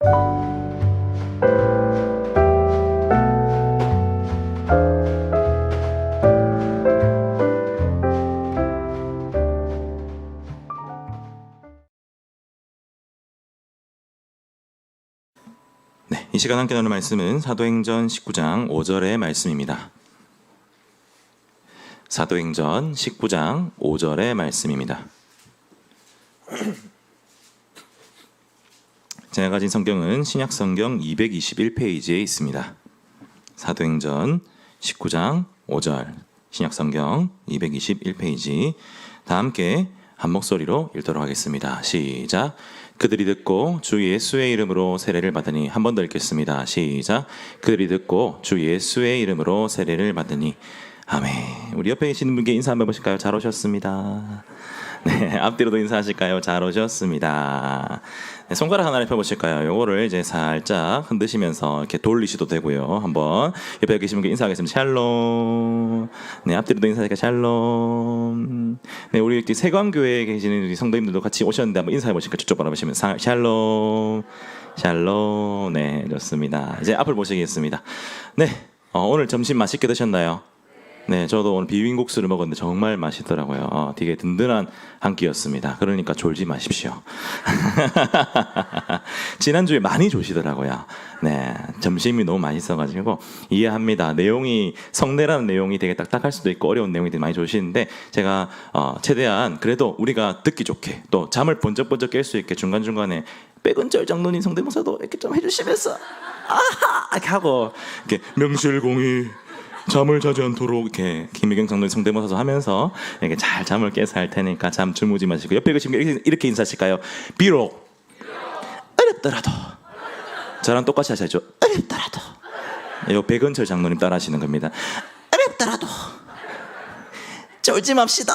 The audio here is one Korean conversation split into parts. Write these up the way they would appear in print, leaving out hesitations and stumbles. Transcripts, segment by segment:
네, 이 시간 함께 나눌 말씀은 사도행전 19장 5절의 말씀입니다. 사도행전 19장 5절의 말씀입니다. 제가 가진 성경은 신약성경 221페이지에 있습니다. 사도행전 19장 5절 신약성경 221페이지 다 함께 한 목소리로 읽도록 하겠습니다. 시작. 그들이 듣고 주 예수의 이름으로 세례를 받으니. 한 번 더 읽겠습니다. 시작. 그들이 듣고 주 예수의 이름으로 세례를 받으니. 아멘. 우리 옆에 계시는 분께 인사 한번 해보실까요? 잘 오셨습니다. 네, 앞뒤로도 인사하실까요? 잘 오셨습니다. 네, 손가락 하나를 펴보실까요? 요거를 이제 살짝 흔드시면서 이렇게 돌리셔도 되고요. 한번 옆에 계신 분께 인사하겠습니다. 샬롬. 네, 앞뒤로도 인사하실까요? 샬롬. 네, 우리 세광교회에 계시는 우리 성도님들도 같이 오셨는데 한번 인사해보실까요? 저쪽 바라보시면 샬롬. 샬롬. 네, 좋습니다. 이제 앞을 보시겠습니다. 네, 오늘 점심 맛있게 드셨나요? 네, 저도 오늘 비빔국수를 먹었는데 정말 맛있더라고요. 되게 든든한 한 끼였습니다. 그러니까 졸지 마십시오. 지난주에 많이 조시더라고요. 네, 점심이 너무 맛있어가지고 이해합니다. 내용이 성례라는 내용이 되게 딱딱할 수도 있고 어려운 내용이 되게 많이 조시는데 제가 최대한 그래도 우리가 듣기 좋게 또 잠을 번쩍번쩍 깰 수 있게 중간중간에 백은절 장로님 성대모사도 이렇게 좀 해주시면서 아하 이렇게 하고 이렇게 명실공히 잠을 자지 않도록 이렇게 김미경 장로님 성대모사도 하면서 이렇게 잘 잠을 깨서 할 테니까 잠 주무지 마시고 옆에 계신 분 이렇게 인사하실까요? 비록 어렵더라도 저랑 똑같이 하셔야죠. 어렵더라도 이거 백은철 장로님 따라 하시는 겁니다. 어렵더라도 졸지 맙시다.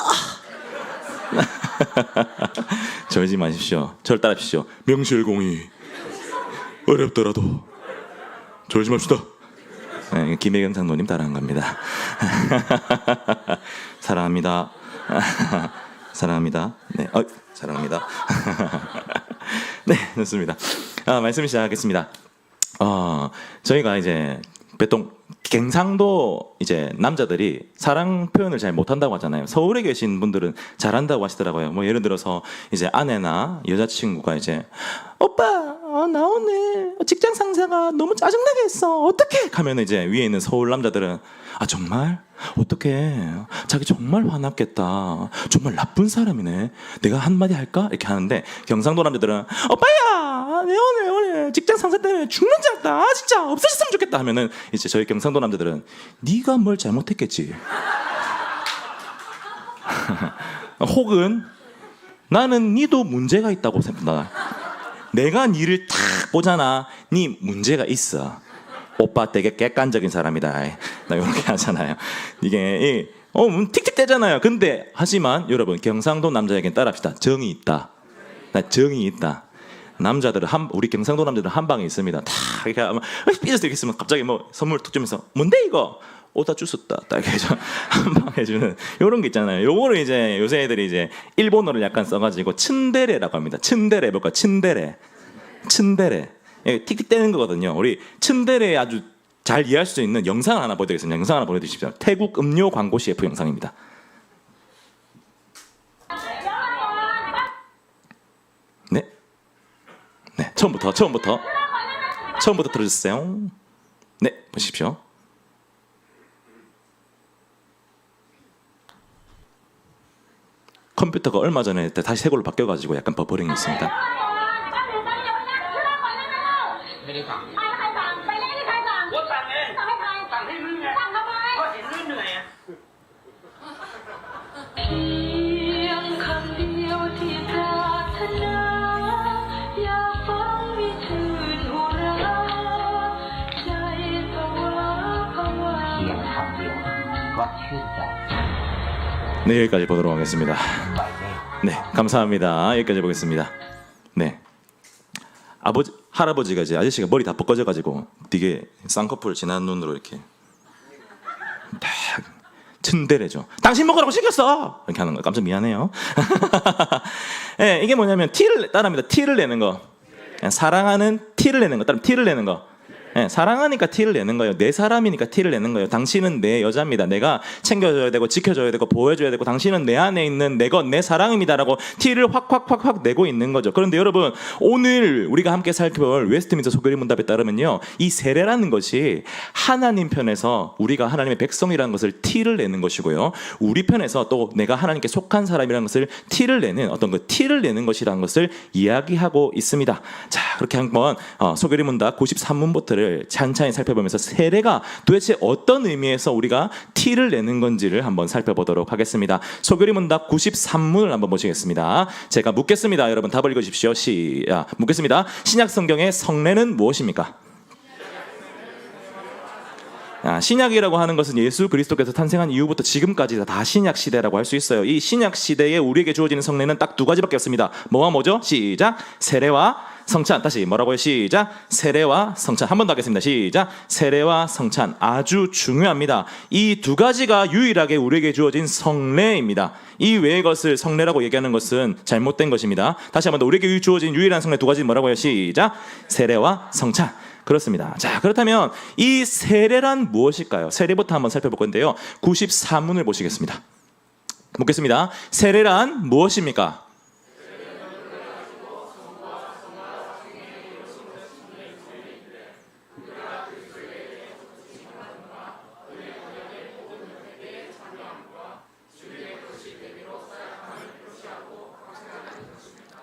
졸지 마십시오. 저를 따라하십시오. 명실공히 어렵더라도 졸지 맙시다. 네, 김혜경 장로님 따라한 겁니다. 사랑합니다. 사랑합니다. 네, 사랑합니다. 네, 좋습니다. 말씀 시작하겠습니다. 저희가 이제 보통 경상도 이제 남자들이 사랑 표현을 잘 못한다고 하잖아요. 서울에 계신 분들은 잘한다고 하시더라고요. 뭐 예를 들어서 이제 아내나 여자친구가 이제 오빠 나 오늘 직장 상사가 너무 짜증나게 했어 어떡해 하면 이제 위에 있는 서울 남자들은 아 정말? 어떡해 자기 정말 화났겠다 정말 나쁜 사람이네 내가 한마디 할까? 이렇게 하는데 경상도 남자들은 오빠야 내 오늘 직장 상사 때문에 죽는 줄 알았다 진짜 없어졌으면 좋겠다 하면은 이제 저희 경상도 남자들은 네가 뭘 잘못했겠지 혹은 나는 니도 문제가 있다고 생각한다 내가 니를 탁 보잖아 니 문제가 있어 오빠 되게 객관적인 사람이다 나 이렇게 하잖아요. 이게 틱틱대잖아요. 근데 하지만 여러분 경상도 남자에겐 따라합시다. 정이 있다. 나 정이 있다. 남자들은 우리 경상도 남자들은 한 방에 있습니다. 다 이렇게 하면 삐져서 이렇게 있으면 갑자기 뭐 선물 툭 주면서 뭔데 이거? 오다 주웠다. 딱 이렇게 한 방 해주는 이런 게 있잖아요. 요거를 이제 요새 애들이 이제 일본어를 약간 써가지고 츤데레라고 합니다. 츤데레 볼까? 츤데레. 틱틱 떼는 거거든요. 우리 츤데레 아주 잘 이해할 수 있는 영상 하나 보여드리겠습니다. 영상 하나 보내주십시오. 태국 음료 광고 CF 영상입니다. 네, 처음부터 들어주세요. 네, 보십시오. 컴퓨터가 얼마 전에 다시 새 걸로 바뀌어가지고 약간 버퍼링이 있습니다. 네, 여기까지 보도록 하겠습니다. 네, 감사합니다. 여기까지 보겠습니다. 네, 할아버지가 이제 아저씨가 머리 다 벗겨져가지고 되게 쌍꺼풀 진한 눈으로 이렇게 딱 츤데레죠. 당신 먹으라고 시켰어. 이렇게 하는 거 깜짝 미안해요. 네, 이게 뭐냐면 티를 따라합니다. 티를 내는 거. 사랑하는 티를 내는 거, 따로 티를 내는 거. 사랑하니까 티를 내는 거예요. 내 사람이니까 티를 내는 거예요. 당신은 내 여자입니다. 내가 챙겨줘야 되고 지켜줘야 되고 보호해줘야 되고 당신은 내 안에 있는 내 것, 내 사랑입니다라고 티를 확 내고 있는 거죠. 그런데 여러분, 오늘 우리가 함께 살펴볼 웨스트민스터 소교리 문답에 따르면요, 이 세례라는 것이 하나님 편에서 우리가 하나님의 백성이라는 것을 티를 내는 것이고요, 우리 편에서 또 내가 하나님께 속한 사람이라는 것을 티를 내는 어떤 그 티를 내는 것이라는 것을 이야기하고 있습니다. 자, 그렇게 한번 소교리 문답 93문부터를 찬찬히 살펴보면서 세례가 도대체 어떤 의미에서 우리가 티를 내는 건지를 한번 살펴보도록 하겠습니다. 소교리 문답 93문을 한번 보시겠습니다. 제가 묻겠습니다. 여러분 답을 읽으십시오. 묻겠습니다. 신약 성경의 성례는 무엇입니까? 신약이라고 하는 것은 예수 그리스도께서 탄생한 이후부터 지금까지 다 신약 시대라고 할 수 있어요. 이 신약 시대에 우리에게 주어지는 성례는 딱 두 가지밖에 없습니다. 뭐와 뭐죠? 시작. 세례와 성찬. 다시 뭐라고요? 시작. 세례와 성찬. 한 번 더 하겠습니다. 시작. 세례와 성찬. 아주 중요합니다. 이 두 가지가 유일하게 우리에게 주어진 성례입니다. 이 외의 것을 성례라고 얘기하는 것은 잘못된 것입니다. 다시 한 번 더, 우리에게 주어진 유일한 성례 두 가지 뭐라고요? 시작. 세례와 성찬. 그렇습니다. 자, 그렇다면 이 세례란 무엇일까요? 세례부터 한번 살펴볼 건데요, 94문을 보시겠습니다. 묻겠습니다. 세례란 무엇입니까?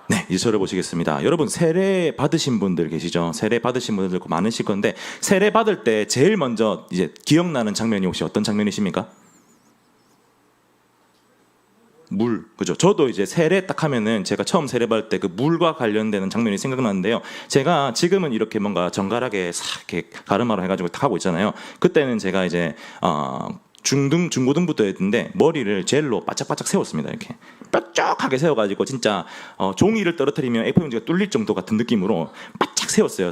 네, 이 절을 보시겠습니다. 여러분, 세례 받으신 분들 계시죠? 세례 받으신 분들 많으실 건데, 세례 받을 때 제일 먼저 이제 기억나는 장면이 혹시 어떤 장면이십니까? 물, 그죠? 저도 이제 세례 딱 하면은 제가 처음 세례 받을 때 그 물과 관련되는 장면이 생각나는데요, 제가 지금은 이렇게 뭔가 정갈하게 싹 이렇게 가르마로 해가지고 딱 하고 있잖아요. 그때는 제가 이제 중고등부터 했는데 머리를 젤로 바짝바짝 세웠습니다. 이렇게 뾰족하게 세워가지고 진짜 종이를 떨어뜨리면 A4용지가 뚫릴 정도 같은 느낌으로 바짝 세웠어요.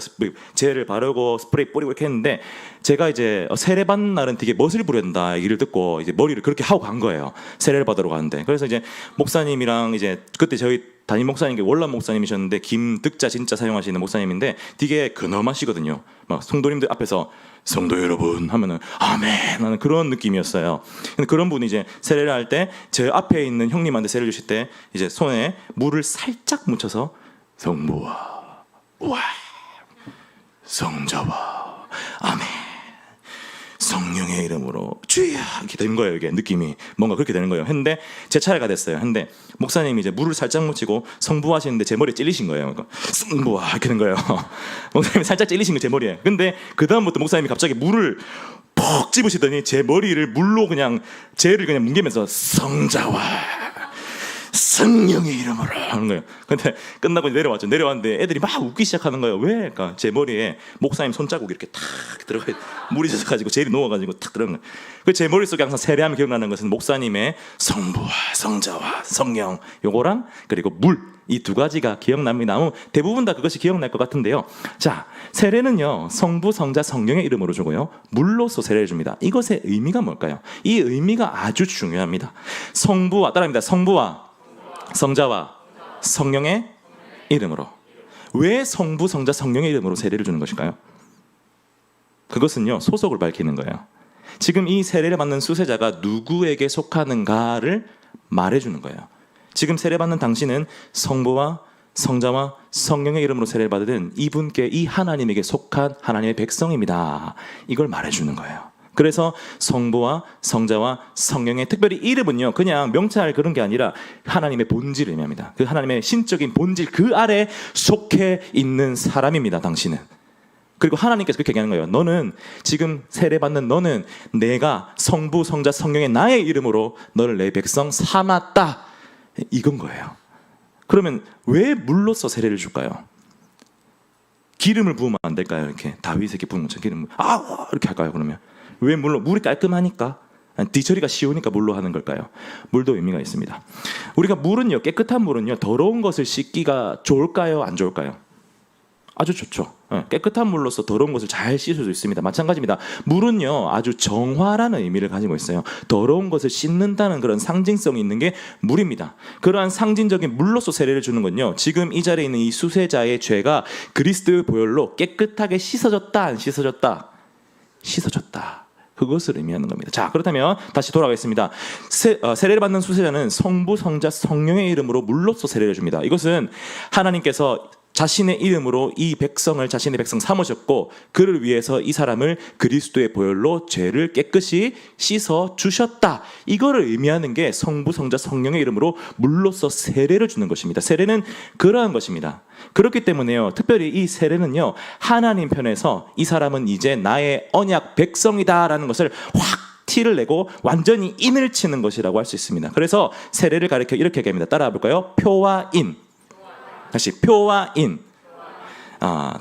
젤을 바르고 스프레이 뿌리고 이렇게 했는데, 제가 이제 세례 받는 날은 되게 멋을 부려야 된다 얘기를 듣고 이제 머리를 그렇게 하고 간 거예요. 세례를 받으러 가는데. 그래서 이제 목사님이랑 이제 그때 저희 담임 목사님이 월남 목사님이셨는데, 김득자 진짜 사용하시는 목사님인데 되게 근엄하시거든요. 막 성도님들 앞에서 성도 여러분 하면은 아멘 하는 그런 느낌이었어요. 근데 그런 분이 이제 세례를 할 때 제 앞에 있는 형님한테 세례를 주실 때 이제 손에 물을 살짝 묻혀서 성부와 와 성자와 아멘 성령의 이름으로 주여 이렇게 되는 거예요. 이게 느낌이 뭔가 그렇게 되는 거예요. 했는데 제 차례가 됐어요. 했는데 목사님이 이제 물을 살짝 묻히고 성부하시는데 제 머리에 찔리신 거예요. 성부와 이렇게 된 거예요. 목사님이 살짝 찔리신 거 제 머리에. 근데 그 다음부터 목사님이 갑자기 물을 퍽 집으시더니 제 머리를 물로 그냥 젤을 그냥 뭉개면서 성자와 성령의 이름으로 하는 거예요. 근데 끝나고 내려왔죠. 내려왔는데 애들이 막 웃기 시작하는 거예요. 왜? 그러니까 제 머리에 목사님 손자국이 이렇게 탁 들어가, 물이 젖어가지고 젤이 녹아가지고 탁 들어간 거예요. 제 머릿속에 항상 세례하면 기억나는 것은 목사님의 성부와 성자와 성령, 요거랑 그리고 물, 이 두 가지가 기억납니다. 대부분 다 그것이 기억날 것 같은데요. 자, 세례는요, 성부, 성자, 성령의 이름으로 주고요, 물로서 세례를 줍니다. 이것의 의미가 뭘까요? 이 의미가 아주 중요합니다. 성부와, 따라합니다. 성부와 성자와 성령의 이름으로. 왜 성부, 성자, 성령의 이름으로 세례를 주는 것일까요? 그것은요, 소속을 밝히는 거예요. 지금 이 세례를 받는 수세자가 누구에게 속하는가를 말해주는 거예요. 지금 세례받는 당신은 성부와 성자와 성령의 이름으로 세례를 받은 이분께, 이 하나님에게 속한 하나님의 백성입니다. 이걸 말해주는 거예요. 그래서 성부와 성자와 성령의 특별히 이름은요, 그냥 명찰 그런 게 아니라 하나님의 본질을 의미합니다. 그 하나님의 신적인 본질, 그 아래 속해 있는 사람입니다. 당신은. 그리고 하나님께서 그렇게 얘기하는 거예요. 너는 지금 세례받는 너는 내가 성부, 성자, 성령의 나의 이름으로 너를 내 백성 삼았다, 이건 거예요. 그러면 왜 물로써 세례를 줄까요? 기름을 부으면 안 될까요? 이렇게 다윗에게 부은 것처럼 기름을 이렇게 할까요? 그러면 왜 물로? 물이 깔끔하니까, 뒤처리가 쉬우니까 물로 하는 걸까요? 물도 의미가 있습니다. 우리가 물은요, 깨끗한 물은요, 더러운 것을 씻기가 좋을까요? 안 좋을까요? 아주 좋죠. 깨끗한 물로서 더러운 것을 잘 씻을 수 있습니다. 마찬가지입니다. 물은요 아주 정화라는 의미를 가지고 있어요. 더러운 것을 씻는다는 그런 상징성이 있는 게 물입니다. 그러한 상징적인 물로서 세례를 주는 건요, 지금 이 자리에 있는 이 수세자의 죄가 그리스도의 보혈로 깨끗하게 씻어졌다, 안 씻어졌다? 씻어졌다. 그것을 의미하는 겁니다. 자, 그렇다면 다시 돌아가겠습니다. 세례를 받는 수세자는 성부, 성자, 성령의 이름으로 물로서 세례를 줍니다. 이것은 하나님께서 자신의 이름으로 이 백성을 자신의 백성 삼으셨고, 그를 위해서 이 사람을 그리스도의 보혈로 죄를 깨끗이 씻어 주셨다. 이거를 의미하는 게 성부, 성자, 성령의 이름으로 물로서 세례를 주는 것입니다. 세례는 그러한 것입니다. 그렇기 때문에요, 특별히 이 세례는요, 하나님 편에서 이 사람은 이제 나의 언약 백성이다라는 것을 확 티를 내고 완전히 인을 치는 것이라고 할 수 있습니다. 그래서 세례를 가리켜 이렇게 얘기합니다. 따라와 볼까요? 표와 인. 다시 표와 인.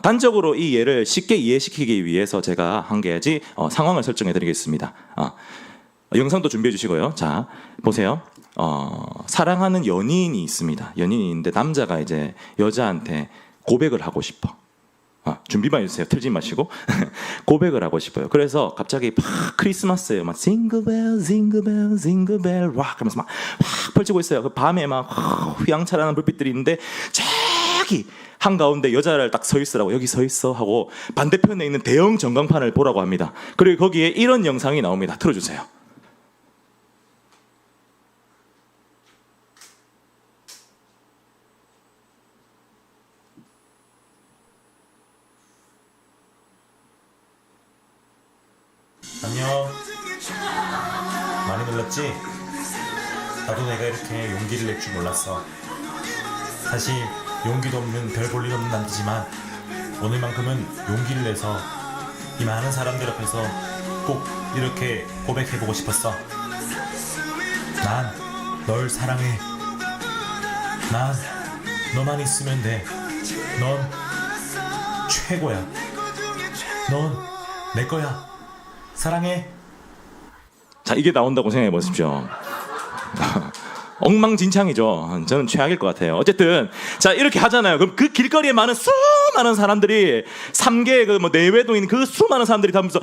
단적으로 이 예를 쉽게 이해시키기 위해서 제가 한 가지 상황을 설정해 드리겠습니다. 영상도 준비해 주시고요. 자, 보세요. 사랑하는 연인이 있습니다. 연인이 있는데 남자가 이제 여자한테 고백을 하고 싶어. 준비만 해주세요. 틀지 마시고. 고백을 하고 싶어요. 그래서 갑자기 막 크리스마스에 막 징글벨 징글벨 징글벨 락 하면서 막 펼치고 있어요. 그 밤에 막 휘황찬란한 불빛들이 있는데 저기 한가운데 여자를 딱 서 있으라고, 여기 서 있어 하고 반대편에 있는 대형 전광판을 보라고 합니다. 그리고 거기에 이런 영상이 나옵니다. 틀어주세요. 안녕. 많이 놀랐지? 나도 내가 이렇게 용기를 낼 줄 몰랐어. 사실 용기도 없는 별 볼 일 없는 남자지만 오늘만큼은 용기를 내서 이 많은 사람들 앞에서 꼭 이렇게 고백해보고 싶었어. 난 널 사랑해. 난 너만 있으면 돼. 넌 최고야. 넌 내 거야. 사랑해. 자, 이게 나온다고 생각해 보십시오. 엉망진창이죠. 저는 최악일 것 같아요. 어쨌든 자, 이렇게 하잖아요. 그럼 그 길거리에 많은 수많은 사람들이 3개 그 뭐 내외도 있는 그 수많은 사람들이 다 하면서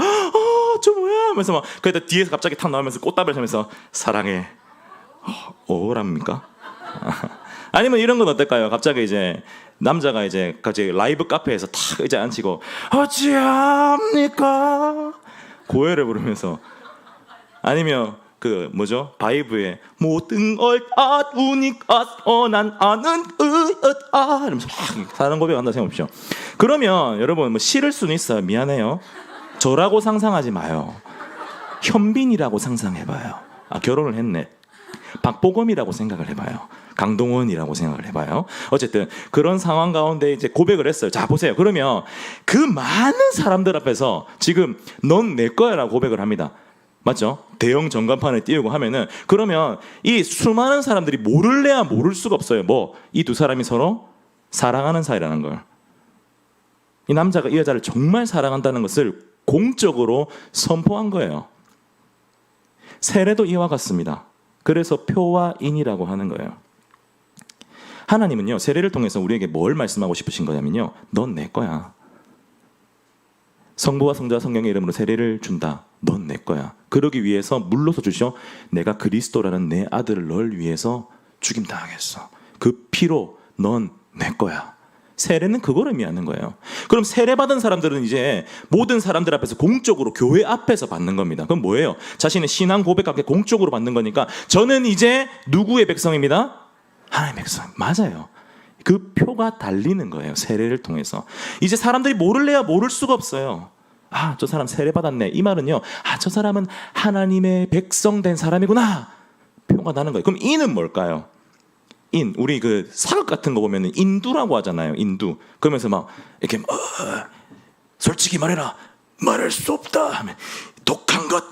저 뭐야 하면서 막, 그러다 뒤에서 갑자기 탁 나오면서 꽃다발 하면서 사랑해. 오랍니까? 아니면 이런 건 어떨까요? 갑자기 이제 남자가 이제 갑자기 라이브 카페에서 탁 의자 앉히고 어찌합니까? 고해를 부르면서, 아니면 그 뭐죠? 바이브의 모든 걸 아우니까 난 아는 이러면서 막 사랑 고백한다 생각해보십시오. 그러면 여러분 뭐 싫을 수는 있어요. 미안해요. 저라고 상상하지 마요. 현빈이라고 상상해봐요. 결혼을 했네. 박보검이라고 생각을 해봐요. 강동원이라고 생각을 해봐요. 어쨌든 그런 상황 가운데 이제 고백을 했어요. 자, 보세요. 그러면 그 많은 사람들 앞에서 지금 넌 내 거야라고 고백을 합니다. 맞죠? 대형 전광판을 띄우고 하면은, 그러면 이 수많은 사람들이 모를래야 모를 수가 없어요. 뭐 이 두 사람이 서로 사랑하는 사이라는 걸. 이 남자가 이 여자를 정말 사랑한다는 것을 공적으로 선포한 거예요. 세례도 이와 같습니다. 그래서 표와 인이라고 하는 거예요. 하나님은요, 세례를 통해서 우리에게 뭘 말씀하고 싶으신 거냐면요, 넌 내 거야. 성부와 성자 성령의 이름으로 세례를 준다. 넌 내 거야. 그러기 위해서 물로서 주시오. 내가 그리스도라는 내 아들을 널 위해서 죽임당하겠어. 그 피로 넌 내 거야. 세례는 그걸 의미하는 거예요. 그럼 세례받은 사람들은 이제 모든 사람들 앞에서 공적으로 교회 앞에서 받는 겁니다. 그럼 뭐예요? 자신의 신앙 고백과 함께 공적으로 받는 거니까 저는 이제 누구의 백성입니다? 하나님의 백성. 맞아요. 그 표가 달리는 거예요. 세례를 통해서. 이제 사람들이 모를래야 모를 수가 없어요. 저 사람 세례 받았네. 이 말은요, 저 사람은 하나님의 백성 된 사람이구나. 표가 나는 거예요. 그럼 인은 뭘까요? 인, 우리 그 사극 같은 거 보면 인두라고 하잖아요. 인두. 그러면서 막 이렇게 솔직히 말해라. 말할 수 없다 하면 독한 것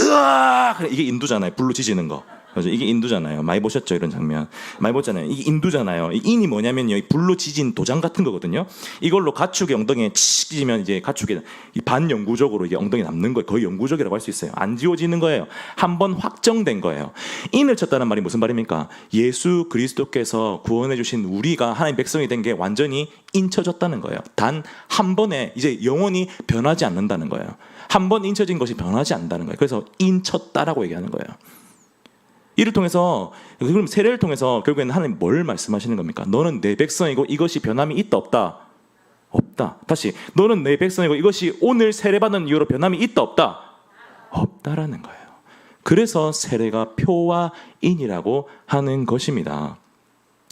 으아, 이게 인두잖아요. 불로 지지는 거. 그죠? 이게 인두잖아요. 많이 보셨죠? 이런 장면. 많이 보잖아요. 이게 인두잖아요. 이 인이 뭐냐면요. 이 불로 지진 도장 같은 거거든요. 이걸로 가축의 엉덩이에 칙 찢으면 이제 가축이 반영구적으로 이게 엉덩이 남는 거예요. 거의 영구적이라고 할 수 있어요. 안 지워지는 거예요. 한번 확정된 거예요. 인을 쳤다는 말이 무슨 말입니까? 예수 그리스도께서 구원해 주신 우리가 하나님 백성이 된 게 완전히 인쳐졌다는 거예요. 단 한 번에 이제 영원히 변하지 않는다는 거예요. 한 번 인쳐진 것이 변하지 않는다는 거예요. 그래서 인쳤다라고 얘기하는 거예요. 이를 통해서, 그럼 세례를 통해서 결국에는 하나님 뭘 말씀하시는 겁니까? 너는 내 백성이고 이것이 변함이 있다 없다? 없다. 다시, 너는 내 백성이고 이것이 오늘 세례받는 이후로 변함이 있다 없다? 없다라는 거예요. 그래서 세례가 표와 인이라고 하는 것입니다.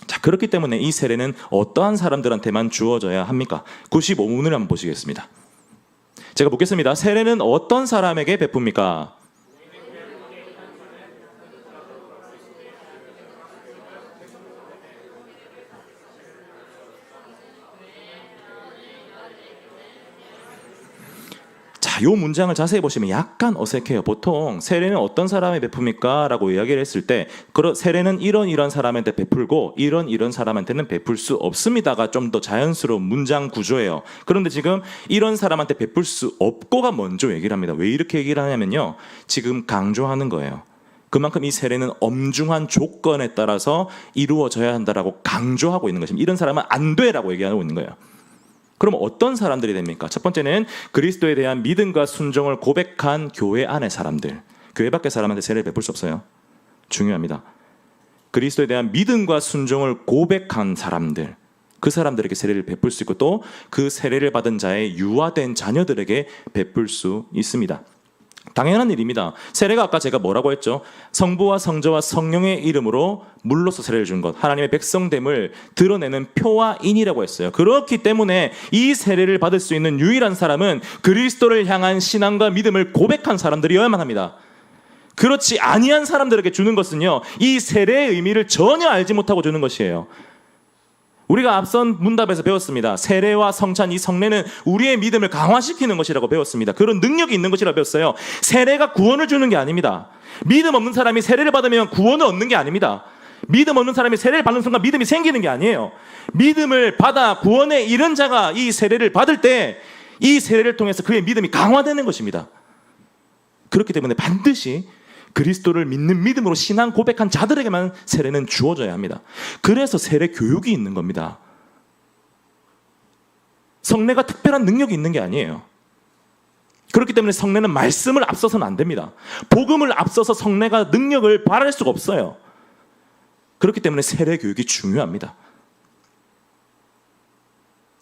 자, 그렇기 때문에 이 세례는 어떠한 사람들한테만 주어져야 합니까? 95문을 한번 보시겠습니다. 제가 묻겠습니다. 세례는 어떤 사람에게 베풉니까? 자, 요 문장을 자세히 보시면 약간 어색해요. 보통 세례는 어떤 사람에 베풉니까? 라고 이야기를 했을 때 세례는 이런 사람한테 베풀고 이런 사람한테는 베풀 수 없습니다가 좀 더 자연스러운 문장 구조예요. 그런데 지금 이런 사람한테 베풀 수 없고가 먼저 얘기를 합니다. 왜 이렇게 얘기를 하냐면요. 지금 강조하는 거예요. 그만큼 이 세례는 엄중한 조건에 따라서 이루어져야 한다라고 강조하고 있는 것입니다. 이런 사람은 안 돼라고 얘기하고 있는 거예요. 그럼 어떤 사람들이 됩니까? 첫 번째는 그리스도에 대한 믿음과 순종을 고백한 교회 안의 사람들. 교회 밖의 사람한테 세례를 베풀 수 없어요. 중요합니다. 그리스도에 대한 믿음과 순종을 고백한 사람들. 그 사람들에게 세례를 베풀 수 있고 또 그 세례를 받은 자의 유아된 자녀들에게 베풀 수 있습니다. 당연한 일입니다. 세례가 아까 제가 뭐라고 했죠? 성부와 성자와 성령의 이름으로 물로서 세례를 준 것, 하나님의 백성됨을 드러내는 표와 인이라고 했어요. 그렇기 때문에 이 세례를 받을 수 있는 유일한 사람은 그리스도를 향한 신앙과 믿음을 고백한 사람들이어야만 합니다. 그렇지 아니한 사람들에게 주는 것은요, 이 세례의 의미를 전혀 알지 못하고 주는 것이에요. 우리가 앞선 문답에서 배웠습니다. 세례와 성찬, 이 성례는 우리의 믿음을 강화시키는 것이라고 배웠습니다. 그런 능력이 있는 것이라고 배웠어요. 세례가 구원을 주는 게 아닙니다. 믿음 없는 사람이 세례를 받으면 구원을 얻는 게 아닙니다. 믿음 없는 사람이 세례를 받는 순간 믿음이 생기는 게 아니에요. 믿음을 받아 구원에 이른 자가 이 세례를 받을 때 이 세례를 통해서 그의 믿음이 강화되는 것입니다. 그렇기 때문에 반드시 그리스도를 믿는 믿음으로 신앙 고백한 자들에게만 세례는 주어져야 합니다. 그래서 세례 교육이 있는 겁니다. 성례가 특별한 능력이 있는 게 아니에요. 그렇기 때문에 성례는 말씀을 앞서서는 안 됩니다. 복음을 앞서서 성례가 능력을 발휘할 수가 없어요. 그렇기 때문에 세례 교육이 중요합니다.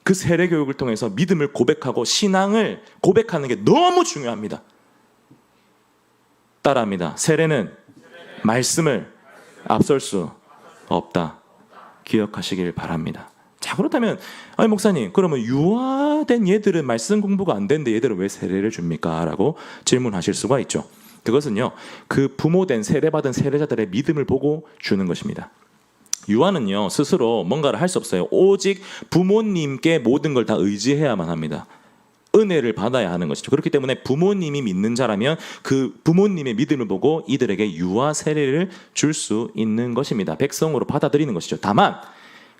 그 세례 교육을 통해서 믿음을 고백하고 신앙을 고백하는 게 너무 중요합니다. 따라합니다. 세례는 말씀을 앞설 수 없다. 기억하시길 바랍니다. 자, 그렇다면 아니 목사님, 그러면 유아된 얘들은 말씀 공부가 안 되는데 얘들은 왜 세례를 줍니까? 라고 질문하실 수가 있죠. 그것은요, 그 부모된 세례받은 세례자들의 믿음을 보고 주는 것입니다. 유아는요, 스스로 뭔가를 할 수 없어요. 오직 부모님께 모든 걸 다 의지해야만 합니다. 은혜를 받아야 하는 것이죠. 그렇기 때문에 부모님이 믿는 자라면 그 부모님의 믿음을 보고 이들에게 유아 세례를 줄 수 있는 것입니다. 백성으로 받아들이는 것이죠. 다만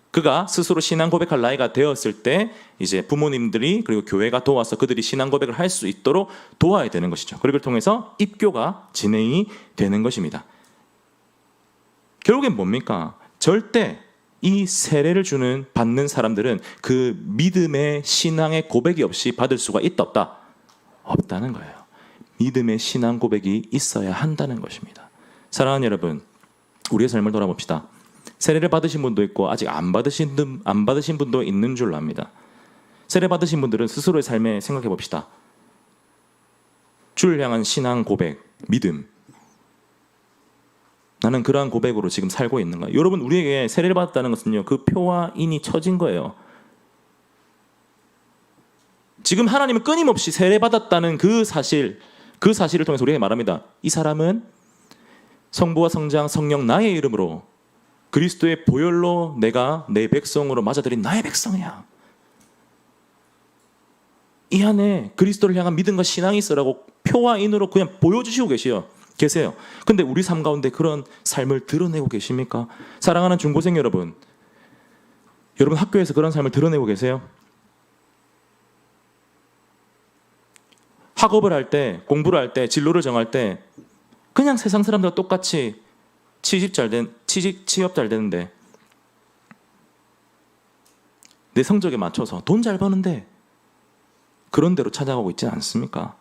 그가 스스로 신앙 고백할 나이가 되었을 때 이제 부모님들이 그리고 교회가 도와서 그들이 신앙 고백을 할 수 있도록 도와야 되는 것이죠. 그리고 통해서 입교가 진행이 되는 것입니다. 결국엔 뭡니까? 절대 이 세례를 받는 사람들은 그 믿음의 신앙의 고백이 없이 받을 수가 있다 없다? 없다는 거예요. 믿음의 신앙 고백이 있어야 한다는 것입니다. 사랑하는 여러분, 우리의 삶을 돌아봅시다. 세례를 받으신 분도 있고 아직 안 받으신 분도 있는 줄로 압니다. 세례 받으신 분들은 스스로의 삶에 생각해 봅시다. 주를 향한 신앙 고백, 믿음, 나는 그러한 고백으로 지금 살고 있는가? 여러분, 우리에게 세례를 받았다는 것은요, 그 표와 인이 쳐진 거예요. 지금 하나님은 끊임없이 세례 받았다는 그 사실을 통해서 우리에게 말합니다. 이 사람은 성부와 성장 성령 나의 이름으로 그리스도의 보혈로 내가 내 백성으로 맞아들인 나의 백성이야. 이 안에 그리스도를 향한 믿음과 신앙이 있어라고 표와 인으로 그냥 보여주시고 계시요. 계세요. 근데 우리 삶 가운데 그런 삶을 드러내고 계십니까? 사랑하는 중고생 여러분, 여러분 학교에서 그런 삶을 드러내고 계세요? 학업을 할 때, 공부를 할 때, 진로를 정할 때 그냥 세상 사람들과 똑같이 취업 잘 되는데 내 성적에 맞춰서 돈 잘 버는데 그런 대로 찾아가고 있지 않습니까?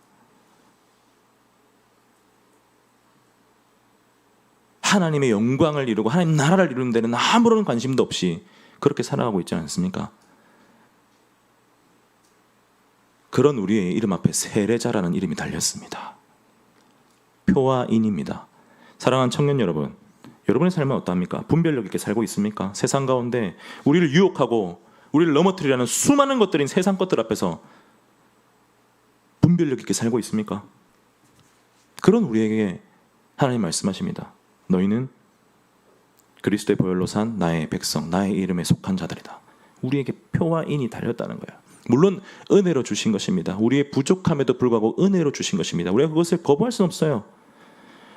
하나님의 영광을 이루고 하나님 나라를 이루는 데는 아무런 관심도 없이 그렇게 살아가고 있지 않습니까? 그런 우리의 이름 앞에 세례자라는 이름이 달렸습니다. 표와 인입니다. 사랑하는 청년 여러분, 여러분의 삶은 어떠합니까? 분별력 있게 살고 있습니까? 세상 가운데 우리를 유혹하고 우리를 넘어뜨리려는 수많은 것들인 세상 것들 앞에서 분별력 있게 살고 있습니까? 그런 우리에게 하나님 말씀하십니다. 너희는 그리스도의 보혈로 산 나의 백성, 나의 이름에 속한 자들이다. 우리에게 표와 인이 달렸다는 거예요. 물론 은혜로 주신 것입니다. 우리의 부족함에도 불구하고 은혜로 주신 것입니다. 우리가 그것을 거부할 수는 없어요.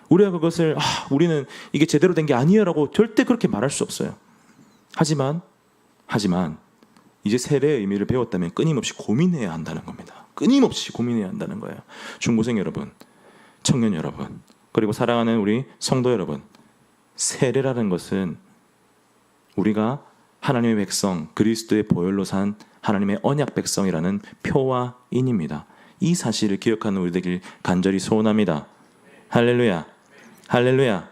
우리가 그것을 우리는 이게 제대로 된 게 아니에요 라고 절대 그렇게 말할 수 없어요. 하지만 이제 세례의 의미를 배웠다면 끊임없이 고민해야 한다는 겁니다. 끊임없이 고민해야 한다는 거예요. 중고생 여러분, 청년 여러분, 그리고 사랑하는 우리 성도 여러분, 세례라는 것은 우리가 하나님의 백성, 그리스도의 보혈로 산 하나님의 언약 백성이라는 표와 인입니다. 이 사실을 기억하는 우리 되길 간절히 소원합니다. 할렐루야, 할렐루야.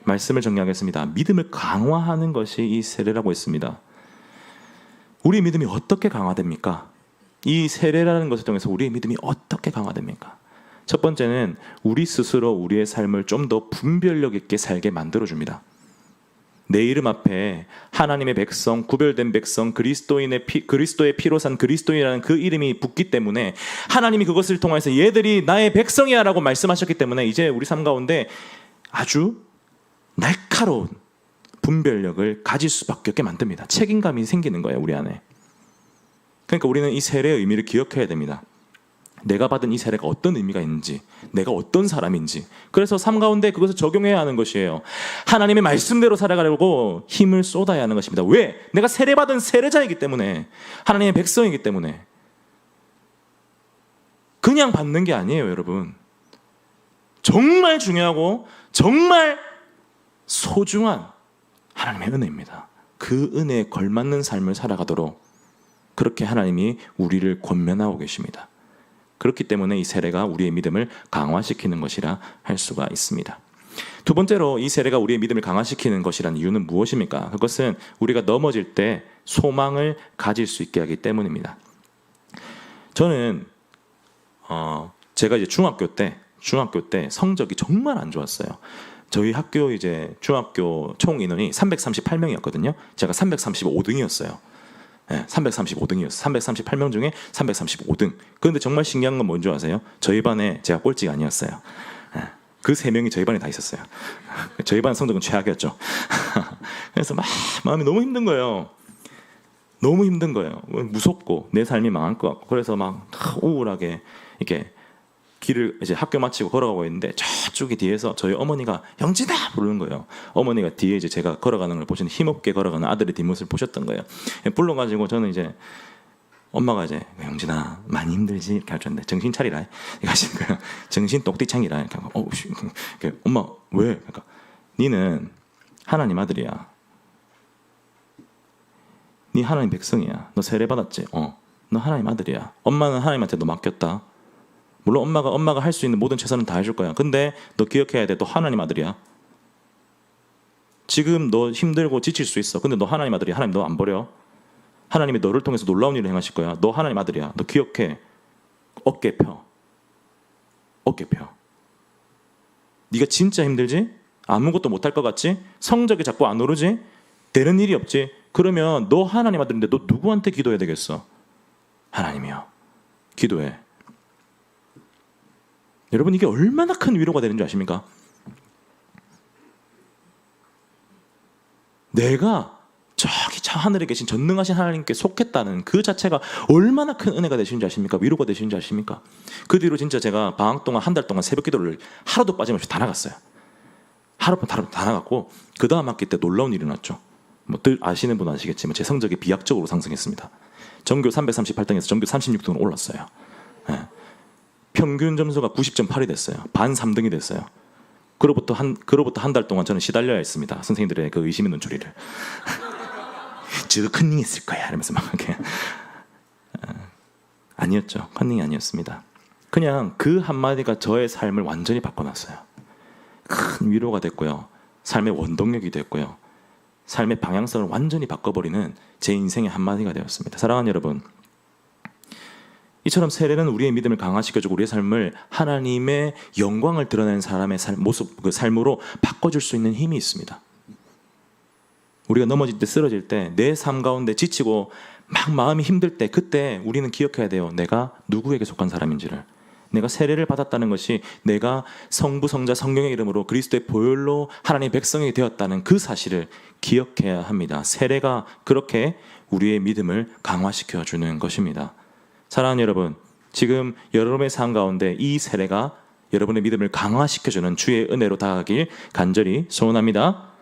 말씀을 정리하겠습니다. 믿음을 강화하는 것이 이 세례라고 했습니다. 우리 믿음이 어떻게 강화됩니까? 이 세례라는 것을 통해서 우리의 믿음이 어떻게 강화됩니까? 첫 번째는 우리 스스로 우리의 삶을 좀 더 분별력 있게 살게 만들어줍니다. 내 이름 앞에 하나님의 백성, 구별된 백성, 그리스도의 피로 산 그리스도인이라는 그 이름이 붙기 때문에 하나님이 그것을 통해서 얘들이 나의 백성이야 라고 말씀하셨기 때문에 이제 우리 삶 가운데 아주 날카로운 분별력을 가질 수밖에 없게 만듭니다. 책임감이 생기는 거예요, 우리 안에. 그러니까 우리는 이 세례의 의미를 기억해야 됩니다. 내가 받은 이 세례가 어떤 의미가 있는지, 내가 어떤 사람인지. 그래서 삶 가운데 그것을 적용해야 하는 것이에요. 하나님의 말씀대로 살아가려고 힘을 쏟아야 하는 것입니다. 왜? 내가 세례받은 세례자이기 때문에, 하나님의 백성이기 때문에. 그냥 받는 게 아니에요, 여러분. 정말 중요하고 정말 소중한 하나님의 은혜입니다. 그 은혜에 걸맞는 삶을 살아가도록 그렇게 하나님이 우리를 권면하고 계십니다. 그렇기 때문에 이 세례가 우리의 믿음을 강화시키는 것이라 할 수가 있습니다. 두 번째로 이 세례가 우리의 믿음을 강화시키는 것이라는 이유는 무엇입니까? 그것은 우리가 넘어질 때 소망을 가질 수 있게 하기 때문입니다. 저는 제가 이제 중학교 때 성적이 정말 안 좋았어요. 저희 학교 이제 중학교 총 인원이 338명이었거든요. 제가 335등이었어요. 네, 335등이었어요. 338명 중에 335등. 그런데 정말 신기한 건 뭔지 아세요? 저희 반에 제가 꼴찌가 아니었어요. 네, 그 3명이 저희 반에 다 있었어요. 저희 반 성적은 최악이었죠. 그래서 막 마음이 너무 힘든 거예요. 너무 힘든 거예요. 무섭고 내 삶이 망할 것 같고. 그래서 막 우울하게 이렇게 길을 이제 학교 마치고 걸어가고 있는데 저쪽에 뒤에서 저희 어머니가 영진아 부르는 거예요. 어머니가 뒤에 이제 제가 걸어가는 걸 보시는 힘없게 걸어가는 아들의 뒷모습을 보셨던 거예요. 불러가지고 저는 이제 엄마가 이제 영진아 많이 힘들지 이렇게 할 줄 알았는데 정신 차리라 이렇게 하시는 거예요. 정신 똑띠창이라 이렇게 하고 엄마 왜? 그러니까 니는 하나님 아들이야. 니 하나님 백성이야. 너 세례 받았지? 너 하나님 아들이야. 엄마는 하나님한테 너 맡겼다. 물론 엄마가 할 수 있는 모든 최선은 다 해줄 거야. 근데 너 기억해야 돼. 너 하나님 아들이야. 지금 너 힘들고 지칠 수 있어. 근데 너 하나님 아들이야. 하나님 너 안 버려. 하나님이 너를 통해서 놀라운 일을 행하실 거야. 너 하나님 아들이야. 너 기억해. 어깨 펴. 네가 진짜 힘들지? 아무것도 못할 것 같지? 성적이 자꾸 안 오르지? 되는 일이 없지? 그러면 너 하나님 아들인데 너 누구한테 기도해야 되겠어? 하나님이요. 기도해. 여러분 이게 얼마나 큰 위로가 되는 줄 아십니까? 내가 저기 저 하늘에 계신 전능하신 하나님께 속했다는 그 자체가 얼마나 큰 은혜가 되시는지 아십니까? 위로가 되시는지 아십니까? 그 뒤로 진짜 제가 방학 동안 한 달 동안 새벽 기도를 하루도 빠짐없이 다 나갔어요. 하루도 다 나갔고 그 다음 학기 때 놀라운 일이 났죠. 뭐 늘 아시는 분은 아시겠지만 제 성적이 비약적으로 상승했습니다. 전교 338등에서 전교 36등으로 올랐어요. 예. 평균 점수가 90.8이 됐어요. 반 3등이 됐어요. 그로부터 한 달 동안 저는 시달려야 했습니다. 선생님들의 그 의심 있는 소리를. 저 컨닝 했을 거야 이러면서 막 이렇게. 아니었죠. 컨닝이 아니었습니다. 그냥 그 한마디가 저의 삶을 완전히 바꿔놨어요. 큰 위로가 됐고요. 삶의 원동력이 됐고요. 삶의 방향성을 완전히 바꿔버리는 제 인생의 한마디가 되었습니다. 사랑하는 여러분, 이처럼 세례는 우리의 믿음을 강화시켜주고 우리의 삶을 하나님의 영광을 드러내는 사람의 모습, 그 삶으로 바꿔줄 수 있는 힘이 있습니다. 우리가 넘어질 때, 쓰러질 때, 내 삶 가운데 지치고 막 마음이 힘들 때, 그때 우리는 기억해야 돼요. 내가 누구에게 속한 사람인지를. 내가 세례를 받았다는 것이 내가 성부, 성자, 성령의 이름으로 그리스도의 보혈로 하나님의 백성이 되었다는 그 사실을 기억해야 합니다. 세례가 그렇게 우리의 믿음을 강화시켜주는 것입니다. 사랑하는 여러분, 지금 여러분의 삶 가운데 이 세례가 여러분의 믿음을 강화시켜주는 주의 은혜로 다가가길 간절히 소원합니다.